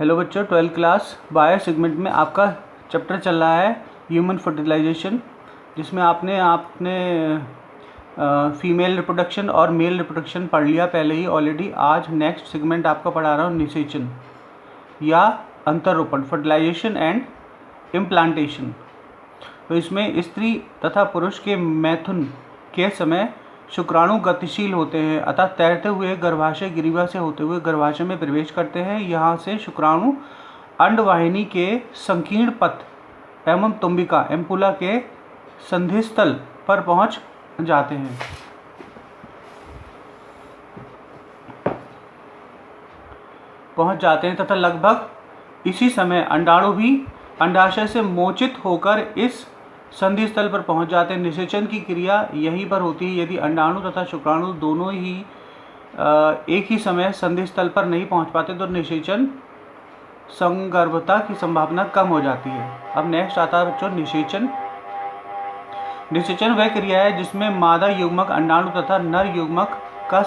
Hello बच्चों, 12th class bio segment में आपका चैप्टर चल रहा है ह्यूमन फर्टिलाइजेशन, जिसमें आपने फीमेल रिप्रोडक्शन और मेल रिप्रोडक्शन पढ़ लिया पहले ही ऑलरेडी। आज नेक्स्ट सेगमेंट आपका पढ़ा रहा हूँ निषेचन या अंतरोपण, फर्टिलाइजेशन एंड इम्प्लांटेशन। तो इसमें स्त्री तथा पुरुष के मैथुन के समय शुक्राणु गतिशील होते हैं, अतः तैरते हुए गर्भाशय ग्रीवा से होते हुए गर्भाशय में प्रवेश करते हैं। यहाँ से शुक्राणु अंडवाहिनी के संकीर्ण पथ एवं तुम्बिका एम्पुला के संधिस्थल पर पहुँच जाते हैं तथा लगभग इसी समय अंडाणु भी अंडाशय से मोचित होकर इस संधि स्थल पर पहुंच जाते हैं। निषेचन की क्रिया यहीं पर होती है। यदि अंडाणु तथा शुक्राणु दोनों ही एक ही समय संधि स्थल पर नहीं पहुंच पाते तो निषेचन संगर्भता की संभावना कम हो जाती है। अब नेक्स्ट आता है बच्चों निषेचन। निषेचन वह क्रिया है जिसमें मादा युग्मक अंडाणु तथा नर युग्मक का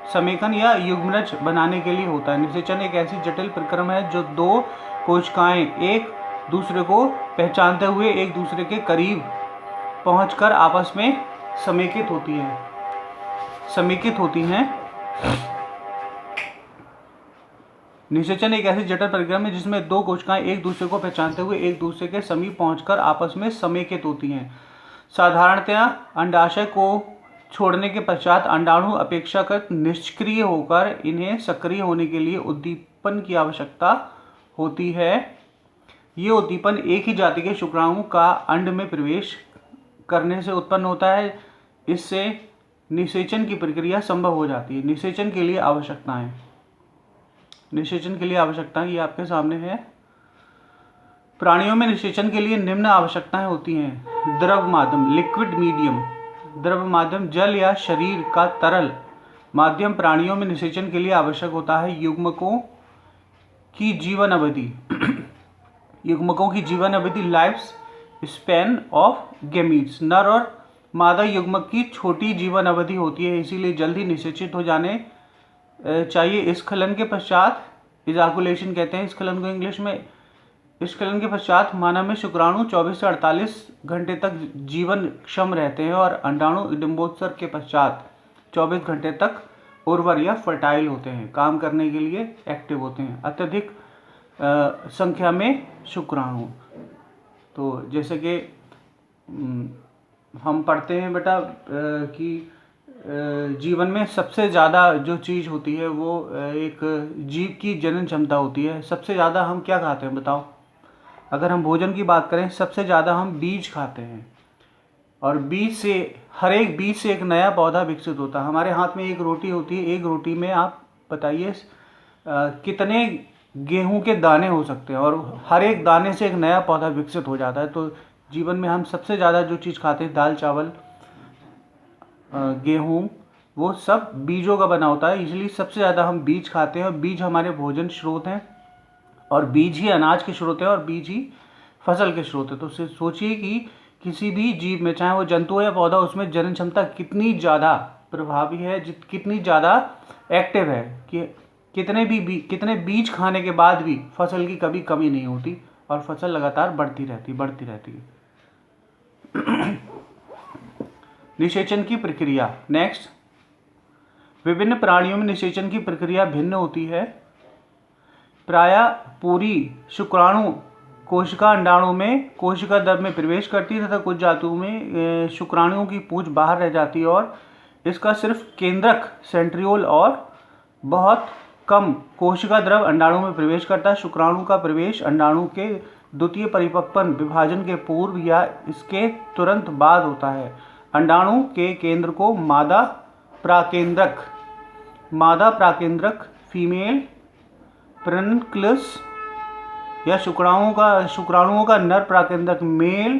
समेकन या युग्मनज बनाने के लिए होता है। निषेचन एक ऐसी जटिल प्रक्रिया है जो दो कोशिकाएं एक दूसरे को पहचानते हुए एक दूसरे के करीब पहुंचकर आपस में समेकित होती हैं। निषेचन एक ऐसी जटिल प्रक्रिया है जिसमें दो कोशिकाएं एक दूसरे को पहचानते हुए एक दूसरे के समीप पहुंचकर आपस में समेकित होती हैं। साधारणतया अंडाशय को छोड़ने के पश्चात अंडाणु अपेक्षाकृत निष्क्रिय होकर इन्हें सक्रिय होने के लिए उद्दीपन की आवश्यकता होती है। ये उद्दीपन एक ही जाति के शुक्राणु का अंड में प्रवेश करने से उत्पन्न होता है। इससे निषेचन की प्रक्रिया संभव हो जाती है। निषेचन के लिए आवश्यकताएं ये आपके सामने है। प्राणियों में निषेचन के लिए निम्न आवश्यकताएं होती हैं। द्रव माध्यम, लिक्विड मीडियम। द्रव माध्यम जल या शरीर का तरल माध्यम प्राणियों में निषेचन के लिए आवश्यक होता है। युग्मकों की जीवन अवधि लाइफ स्पैन ऑफ गैमीट्स। नर और मादा युग्मक की छोटी जीवन अवधि होती है, इसीलिए जल्दी निषेचित हो जाने चाहिए। स्खलन के पश्चात, इजाकुलेशन कहते हैं स्खलन को इंग्लिश में। स्खलन के पश्चात मानव में शुक्राणु 24 से 48 घंटे तक जीवन क्षम रहते हैं और अंडाणु डिंबोत्सर्ग के पश्चात 24 घंटे तक उर्वर या फर्टाइल होते हैं, काम करने के लिए एक्टिव होते हैं। अत्यधिक संख्या में शुक्राणु, तो जैसे कि हम पढ़ते हैं बेटा कि जीवन में सबसे ज़्यादा जो चीज़ होती है वो एक जीव की जनन क्षमता होती है। सबसे ज़्यादा हम क्या खाते हैं बताओ? अगर हम भोजन की बात करें, सबसे ज़्यादा हम बीज खाते हैं और हर एक बीज से एक नया पौधा विकसित होता है। हमारे हाथ में एक रोटी होती है, एक रोटी में आप बताइए कितने गेहूं के दाने हो सकते हैं और हर एक दाने से एक नया पौधा विकसित हो जाता है। तो जीवन में हम सबसे ज़्यादा जो चीज़ खाते हैं, दाल चावल गेहूं, वो सब बीजों का बना होता है, इसलिए सबसे ज़्यादा हम बीज खाते हैं और बीज हमारे भोजन स्रोत हैं और बीज ही अनाज के स्रोत है और बीज ही फसल के स्रोत है। तो सोचिए कि किसी भी जीव में, चाहे वो जंतु हो या पौधा, उसमें जनन क्षमता कितनी ज़्यादा प्रभावी है, कितनी ज़्यादा एक्टिव है कि कितने बीज खाने के बाद भी फसल की कभी कमी नहीं होती और फसल लगातार बढ़ती रहती है। निषेचन की प्रक्रिया। नेक्स्ट, विभिन्न प्राणियों में निषेचन की प्रक्रिया भिन्न होती है। प्रायः पूरी शुक्राणु कोशिका अंडाणु में कोशिका द्रव में प्रवेश करती है तथा कुछ जातियों में शुक्राणुओं की पूंछ बाहर रह जाती है और इसका सिर्फ केंद्रक सेंट्रियोल और बहुत कम कोशिका द्रव अंडाणु में प्रवेश करता है। शुक्राणु का प्रवेश अंडाणु के द्वितीय परिपक्वन विभाजन के पूर्व या इसके तुरंत बाद होता है। अंडाणु के केंद्र को मादा प्राकेंद्रक फीमेल प्रेनक्लस या शुक्राणुओं का नर प्राकेंद्रक मेल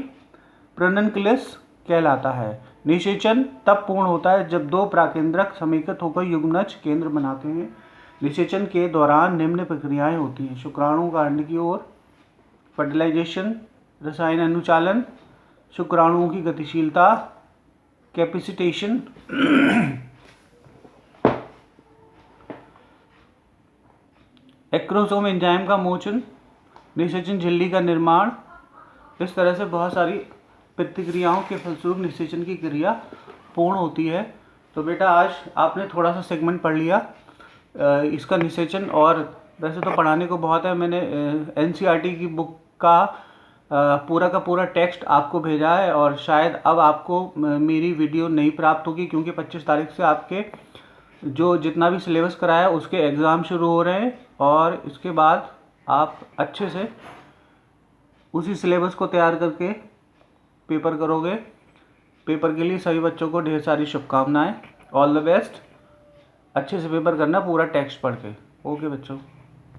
प्रेनक्लस कहलाता है। निषेचन तब पूर्ण होता है जब दो प्राकेंद्रक समेकित होकर युग्मनज केंद्र बनाते हैं। निषेचन के दौरान निम्न प्रक्रियाएं होती हैं। शुक्राणु का अंड की ओर, फर्टिलाइजेशन, रसायन अनुचालन, शुक्राणुओं की गतिशीलता, कैपेसिटेशन मैक्रोसोम एंजाइम का मोचन, निषेचन झिल्ली का निर्माण, इस तरह से बहुत सारी प्रतिक्रियाओं के फलस्वरूप निषेचन की क्रिया पूर्ण होती है। तो बेटा आज आपने थोड़ा सा सेगमेंट पढ़ लिया इसका निषेचन, और वैसे तो पढ़ाने को बहुत है। मैंने एनसीईआरटी की बुक का पूरा का पूरा टेक्स्ट आपको भेजा है, और शायद अब आपको मेरी वीडियो नहीं प्राप्त होगी, क्योंकि 25 तारीख से आपके जो जितना भी सिलेबस कराया है उसके एग्ज़ाम शुरू हो रहे हैं, और इसके बाद आप अच्छे से उसी सिलेबस को तैयार करके पेपर करोगे। पेपर के लिए सभी बच्चों को ढेर सारी शुभकामनाएं। All the best. अच्छे से पेपर करना, पूरा टेक्स्ट पढ़ के। ओके बच्चों।